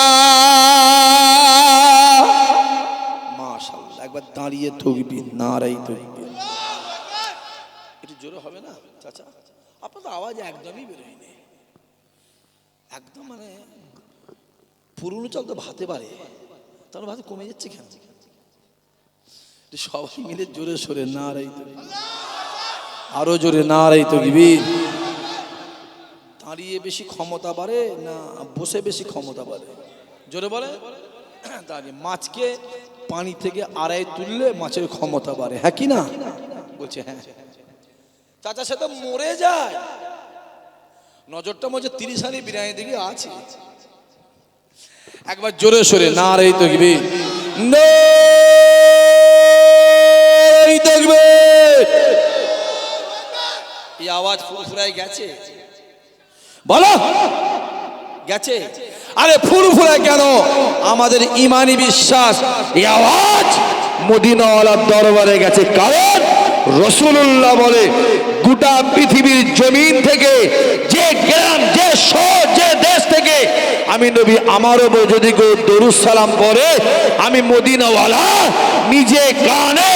মাশাআল্লাহ, একবার দাঁড়িয়ে তাকবীর, নারাই তাকবীর। একটু জোরে হবে না চাচা? আপনার আওয়াজ একদমই বেরোয়নি, একদম মানে পুরনো চাল তো ভাতে পারে, তাহলে ভাতে কমে যাচ্ছে কেন? সবাই মিলে জোরে সোরে নারাই তাকবীর, আরো জোরে নারাই তাকবীর। দাঁড়িয়ে বেশি ক্ষমতা বাড়ে না বসে বেশি ক্ষমতা বাড়ে? জোরে বলে। দাঁড়িয়ে মাছকে পানি থেকে আড়াই তুললে মাছের ক্ষমতা বাড়ে, হ্যাঁ কি না? বলছে হ্যাঁ। চাচা সে তো মরে যায়। নজরটা মজে 30 হানি বিরিয়ানি দিকে আছে। একবার জোরে সোরে নারাই তাকবীর, নারাই তাকবীর। এই আওয়াজ ফুরফুরায় গেছে, বলো গেছে? আরে ফুরফুরায় কেন? আমাদের ইমানি বিশ্বাস এই আওয়াজ মদিনাওয়ালার দরবারে গেছে। কারণ রাসূলুল্লাহ বলে গোটা পৃথিবীর জমিন থেকে, যে গ্রাম, যে শহর, যে দেশ থেকে আমি নবী আমার উপর যদি কেউ দরুদ সালাম পড়ে, আমি মদিনাওয়ালা নিজে কানে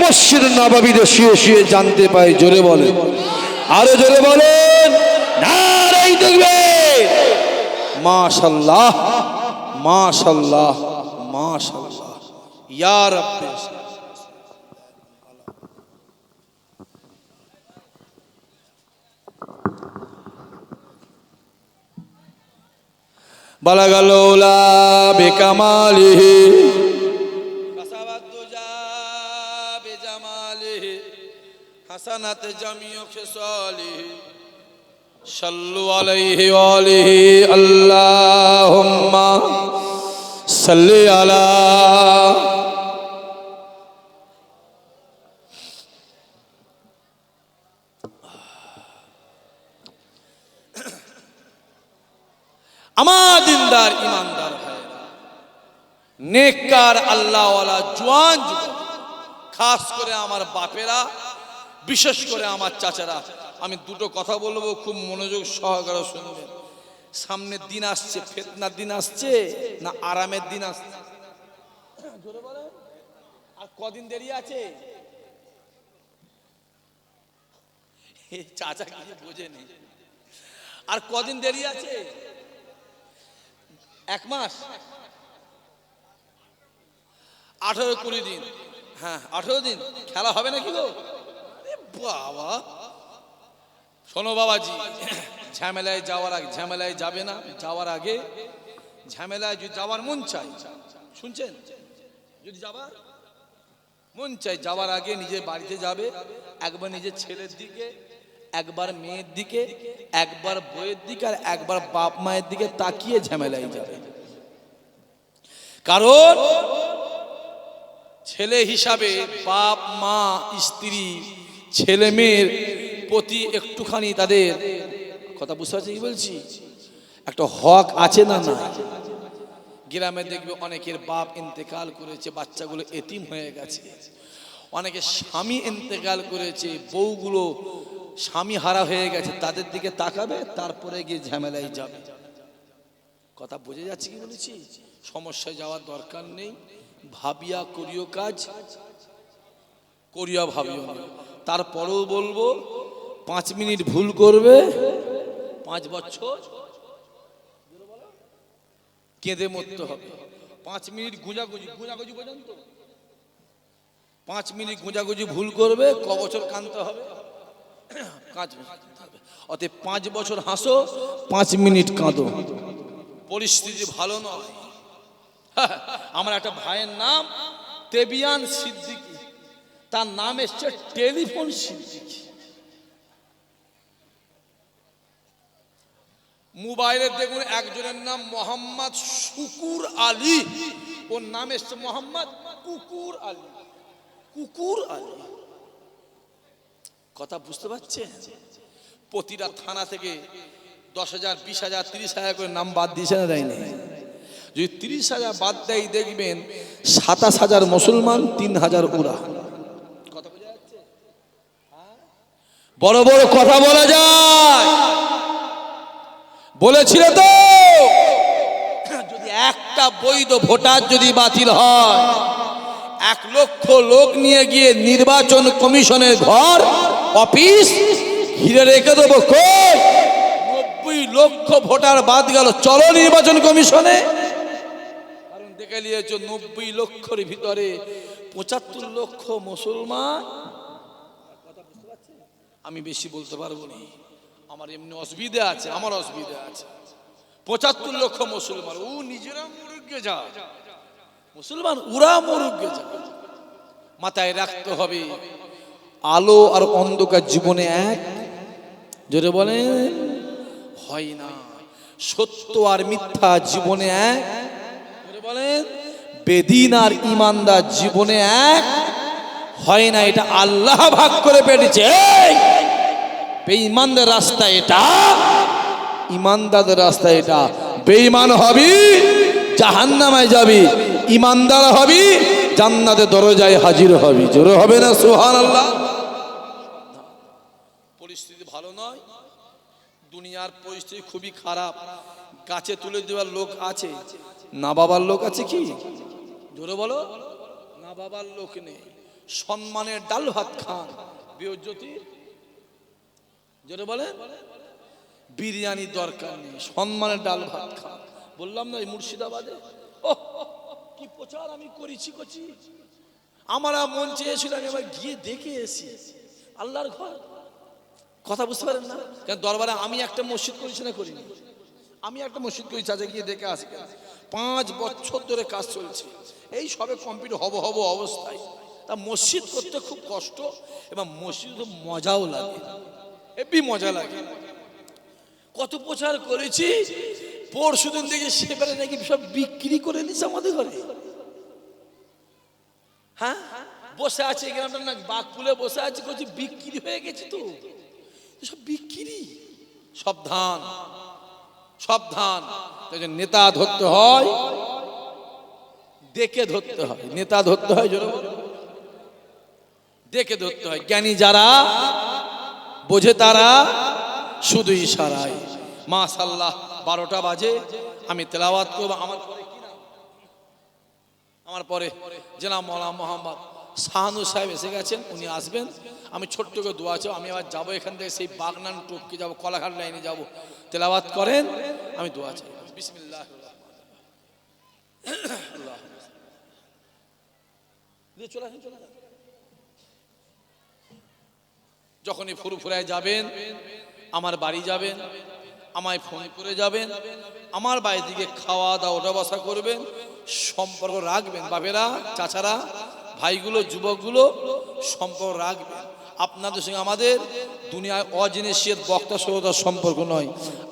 মসজিদ নববীতে শুয়ে শুয়ে জানতে পাই। জোরে বলেন, আরো জোরে বলেন নারায়ে তাকবীর। মাশাআল্লাহ মাশাআল্লাহ মাশাআল্লাহ ইয়া রাব্বি। বালাগাল উলা বিকামালিহি কাসাবাত দুজা বিজামালিহি হাসানাত জামিউ খিসালিহি সাল্লু আলাইহি ওয়া আলিহি আল্লাহুম্মা সাল্লি আলা। আমার দিনদার ইমানদার ভাইরা, নেককার আল্লাহওয়ালা জওয়ান যুবক, খাস করে আমার বাপেরা, বিশেষ করে আমার চাচারা, আমি দুটো কথা বলবো, খুব মনোযোগ সহকারে শুনবেন। সামনের দিন আসছে, ফিতনার দিন আসছে না আরামের দিন আসছে? জোরে বলেন। আর কদিন দেরি আছে? চাচা কিছু বোঝেনি। আর কদিন দেরি আছে? 1 মাস, 18-20 দিন। হ্যাঁ 18 দিন খেলা হবে নাকি গো? বাবা শোনো বাবাজি, ঝামেলায় যাওয়ার আগে, ঝামেলায় যাবে না, যাওয়ার আগে ঝামেলায় যদি যাওয়ার মন চাই, শুনছেন, যদি যাওয়ার মন চাই, যাওয়ার আগে নিজের বাড়িতে যাবে, একবার নিজের ছেলের দিকে, একবার মেয়ের দিকে, একবার বইয়ের দিকে, আর একবার বাপ মায়ের দিকে তাকিয়ে ঝামেলায় যাবে। কারণ ছেলে হিসাবে বাপ মা স্ত্রী ছেলে মেয়ের প্রতি একটুখানি তাদের কথা বুঝতে পারছি কি বলছি, একটা হক আছে না? না। গ্রামে দেখবে অনেকের বাপ ইন্তেকাল করেছে, বাচ্চাগুলো এতিম হয়ে গেছে, অনেকে স্বামী ইন্তেকাল করেছে, বউগুলো স্বামী হারা হয়ে গেছে, তাদের দিকে তাকাবে, তারপরে গিয়ে ঝামেলায় যাবে। কথা বুঝে যাচ্ছে কি বলেছি? সমস্যায় যাওয়ার দরকার নেই, ভাবিয়া করিও কাজ, করিয়া ভাবিও না। তারপরেও বলবো 5 মিনিট ভুল করবে 5 বছর কেঁদে মরতে হবে। 5 মিনিট গুঁজাগুজি পর্যন্ত 5 মিনিট গুঁজাগুজি ভুল করবে, ক বছর কাঁদতে হবে? অতএব 5 বছর হাসো, 5 মিনিট কাঁদো। পরিস্থিতি ভালো নয়। আমার একটা ভাইয়ের নাম তেবিয়ান সিদ্দিকী, তার নাম এসছে টেলিফোন সিদ্দিকী। মোবাইলে দেখুন একজনের নাম মোহাম্মদ শুকুর আলী, ওর নাম এসছে মোহাম্মদ কুকুর আলী। কুকুর আলী, কথা বুঝতে পারছেন? প্রতিটা থানা থেকে 10,000, 20,000, 30,000 করে নাম বাদ দিয়েছে না, দেয়নি? যদি 30,000 বাদ দেয় দেখবেন 27,000 মুসলমান, 3,000 উরা। কথা বোঝা যাচ্ছে? বড় বড় কথা বলা যায়। বলেছিল তো, যদি একটা বৈধ ভোটার যদি বাতিল হয়, 1 লক্ষ লোক নিয়ে গিয়ে নির্বাচন কমিশনের ঘর অফিস ঘিরে রেখে দেবো। কই 90 লক্ষ ভোটার বাদ গেল, চলো নির্বাচন কমিশনে। কারণ দেখে নিয়েছ 90 লক্ষের ভিতরে 75 লক্ষ মুসলমান, আমি বেশি বলতে পারবো না, আমার এমনি অসুবিধা আছে, আমার অসুবিধা আছে। 75 লক্ষ মুসলমান, ও নিজেরা মুরুগে যা মুসলমান, ওরা মুরুগে যা। মাথায় রাখতে হবে আলো আর অন্ধকার জীবনে এক, জোরে বলেন, হয় না। সত্য আর মিথ্যা জীবনে এক, জোরে বলেন। বেদিন আর ইমানদার জীবনে এক হয় না, এটা আল্লাহ ভাগ করে পেটেছে। বেঈমানদের রাস্তা এটা, ইমানদারদের রাস্তা এটা। বেঈমান হবি জাহান্নামে যাবি, ইমানদার হবি জান্নাতের দরজায় হাজির হবি। জোরে হবে না সুবহানাল্লাহ। পরিস্থিতি ভালো নয়, দুনিয়ার পরিস্থিতি খুবই খারাপ। গাছে তুলে দেওয়ার লোক আছে, না বাবার লোক আছে কি? জোরে বলো, না বাবার লোক নেই। সম্মানের ডাল ভাত খান, বেইজ্জতি, জোরে বলেন, বিরিয়ানি দরকার নেই, সম্মানের ডাল ভাত খান। বললাম না এই মুর্শিদাবাদে কি প্রচার আমি করেছি। আমার মন চেয়েছিল আমি আবার গিয়ে দেখে এসি আল্লাহর ঘর। কথা বুঝতে পারেন না? কেন দরবারে আমি একটা মসজিদ করেছি না করিনি? আমি একটা মসজিদ করেছি, আজ গিয়ে দেখে আসি। 5 বছর ধরে কাজ চলছে, এই সবে কমপ্লিট হব অবস্থায়। তা মসজিদ করতে খুব কষ্ট এবং মসজিদ মজাও লাগে, হেবি মজা লাগে। কত প্রচার করেছি, পরশু দিন থেকে সেবারে নাকি সব বিক্রি করে নিচ্ছে আমাদের ঘরে। হ্যাঁ, বসে আছে গ্রামটা না বাঘপুলে বসে আছে, করছি বিক্রি হয়ে গেছে তো সব বিক্রি। সাবধান সাবধান, নেতা ধরতে হয় দেখে ধরতে হয়, নেতা ধরতে হয় জোরে দেখে ধরতে হয়। জ্ঞানী যারা বোঝে তারা শুধু ইশারায়। মাশাআল্লাহ 12টা বাজে, আমি তেলাওয়াত করব। আমার পরে জনাব মাওলানা মোহাম্মদ শাহানু সাহেব এসে গেছেন, উনি আসবেন। আমি ছোট্ট করে দোয়া চাই, আমি আবার যাবো এখান থেকে সেই বাগনান টপকে যাবো, কলাঘাট লাইনে যাবো। তেলাওয়াত করেন, আমি দোয়া চাই। বিসমিল্লাহ। যখনই ফুরফুরায় যাবেন, আমার বাড়ি যাবেন, আমায় ফোন করে যাবেন, আমার বাড়ি দিকে খাওয়া দাওয়া ওঠা বসা করবেন, সম্পর্ক রাখবেন। বাবেরা, চাচারা, ভাইগুলো, যুবকগুলো সম্পর্ক রাখবেন। আপনাদের সঙ্গে আমাদের দুনিয়ায় অজিনিসের বক্তা শ্রোতার সম্পর্ক নয়,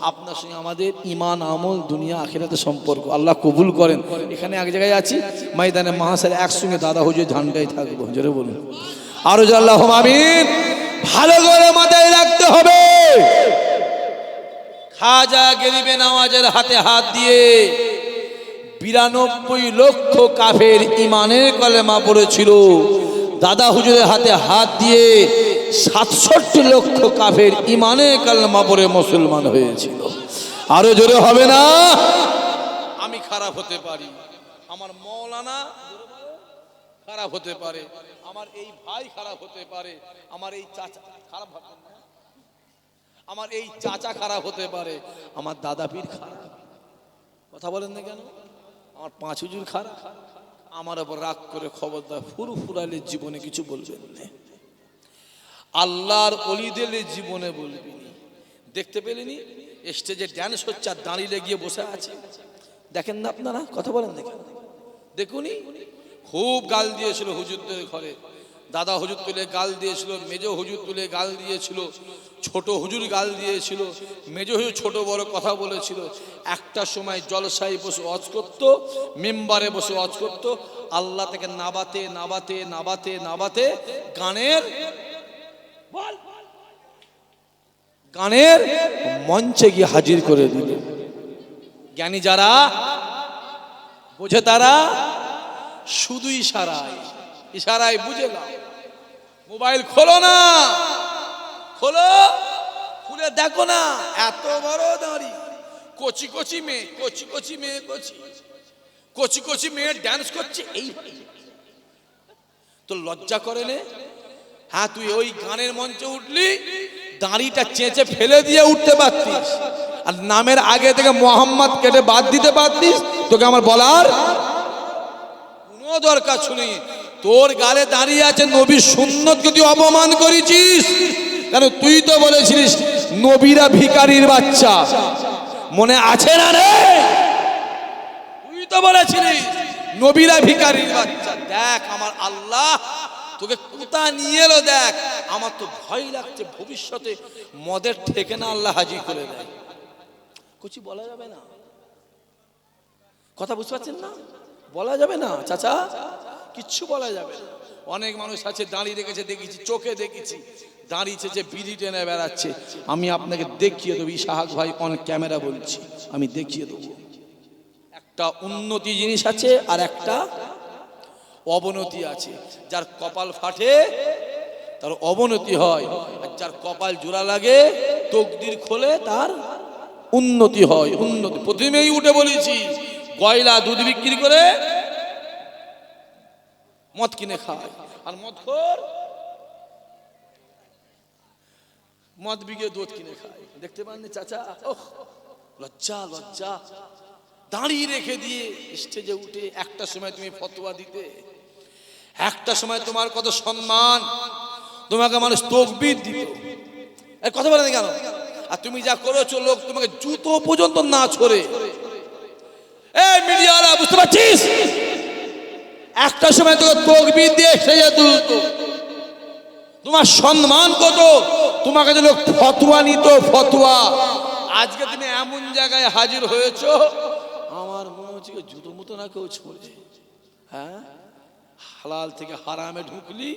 আপনার সঙ্গে আমাদের ইমান, আমল, দুনিয়া আখিরাতের সম্পর্ক। আল্লাহ কবুল করেন। এখানে এক জায়গায় আছি, ময়দানে মাহাসার একসঙ্গে দাদা হুজুর ঝান্ডায় থাকবো। জোরে বলুন আরো আল্লাহুম্মা আমিন। ভালো করে মাথায় রাখতে হবে, খাজা গরিবে নওয়াজের হাতে হাত দিয়ে 92 লক্ষ কাফের ইমানের কলেমা পড়েছিল। দাদা হুজুরের হাতে হাত দিয়ে 67 লক্ষ কাফের ইমানের কলেমা পড়ে মুসলমান হয়েছিল। আরো জোরে হবে না? আমি খারাপ হতে পারি, আমার মৌলানা খারাপ হতে পারে, আমার এই ভাই খারাপ হতে পারে, আমার এই চাচা খারাপ হতে পারে, আমার এই চাচা খারাপ হতে পারে, আমার দাদা পীর খারাপ। কথা বলেন না কেন? আমার 5 হুজুর খারাপ। আমার উপর রাগ করে খবরদার ফুরফুরালে জীবনে কিছু বলবেন না। আল্লাহর ওলিদের জীবনে বলবি। দেখতে পেলেনি স্টেজে ড্যান্স হচ্ছে আর দাঁড়িয়ে গিয়ে বসে আছে, দেখেন না আপনারা? কথা বলেন না কেন? দেখুনি খুব গাল দিয়েছিল হুজুরদের ঘরে, দাদা হুজুর তুলে গাল দিয়েছিল, মেজো হুজুর তুলে গাল দিয়েছিল, ছোট হুজুর গাল দিয়েছিল, মেজো হুজুর ছোট বড় কথা বলেছিল। একটা সময় জলসায় বসে ওয়াজ করত, মেম্বারে বসে ওয়াজ করত, আল্লাহ থেকে নাবাতে নাবাতে নাবাতে নাবাতে গানের মঞ্চে গিয়ে হাজির করে দিল। জ্ঞানী যারা বোঝে তারা শুধু ইশারায় ইশারায় বুঝে নাও। মোবাইল খোলো না, খোলো, খুলে দেখো না, এত বড় দাঁড়ি, কচি কচি মেয়ে, কচি কচি মেয়ে, কচি কচি মেয়ে ড্যান্স করছে। এই তো লজ্জা করে নে? হ্যাঁ, তুই ওই গানের মঞ্চে উঠলি, দাঁড়িটা চেঁচে ফেলে দিয়ে উঠতে পারতিস, আর নামের আগে থেকে মোহাম্মদ কেটে বাদ দিতে পারতিস, তোকে আমার বলার কোনো দরকার শুনি। তোর গালে দাঁড়িয়ে আছে নবীর সুন্নতকে তুই অপমান করেছিস। কেন তুই তো বলেছিলিস নবীরা ভিখারির বাচ্চা, মনে আছে না রে? তুই তো বলেছিলিস নবীরা ভিখারির বাচ্চা। দেখ আমার আল্লাহ তোকে কোথা নিয়ে এলো, দেখ আমার তো ভয় লাগছে ভবিষ্যতে মদের ঠিকানা আল্লাহ হাজির করে দেয়। কিছু বলা যাবে না, কথা বুঝতে পারছেন না? বলা যাবে না চাচা, কিচ্ছু বলা যাবে না। অনেক মানুষ আছে দাঁড়িয়ে রেখেছে, দেখেছি চোখে দেখেছি, দাঁড়িয়েছে যে বিড়ি টেনে বেড়াচ্ছে। আমি আপনাকে দেখিয়ে দেবো, ইশাহাক ভাই অন ক্যামেরা বলছি, আমি দেখিয়ে দেবো। একটা উন্নতি জিনিস আছে আর একটা অবনতি আছে। যার কপাল ফাটে তার অবনতি হয়, আর যার কপাল জোড়া লাগে তকদির খোলে তার উন্নতি হয়। উন্নতি প্রথমেই উঠে বলেছি, গয়লা দুধ বিক্রি করে মদ কিনে খায়, আর মদখোর মদ বিকে দুধ কিনে খায়। দেখতে পাননি চাচা? ওহ লজ্জা লজ্জা। দাঁড়িয়ে রেখে দিয়ে স্টেজে উঠে একটা সময় তুমি ফতোয়া দিতে, একটা সময় তোমার কত সম্মান, তোমাকে মানুষ তাকবীর দিত, এই কথা বলেন কেন? আর তুমি যা করেছো লোক তোমাকে জুতো পর্যন্ত না ছড়ে। এই মিডিয়াওয়ালা বুঝতে পারছিস? একটা সময় তোকে তাকবীর দিয়ে সেজে তুলতো, তোমার সম্মান কত, তোমাকে যে লোক ফতোয়া নিত, ফতোয়া। আজকে তুমি এমন জায়গায় হাজির হয়েছো, আমার মনে হচ্ছে জুতো মতো না কেউ ছড়ে। হ্যাঁ, হালাল থেকে হারামে ঢুকলি,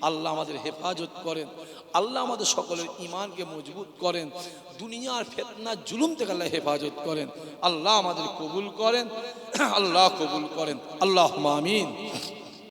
আল্লাহ আমাদের হেফাজত করেন, আল্লাহ আমাদের সকলের ঈমানকে মজবুত করেন, দুনিয়ার ফিতনা জুলুম থেকে আল্লাহ হেফাজত করেন, আল্লাহ আমাদের কবুল করেন, আল্লাহ কবুল করেন, আল্লাহুম্মা আমিন।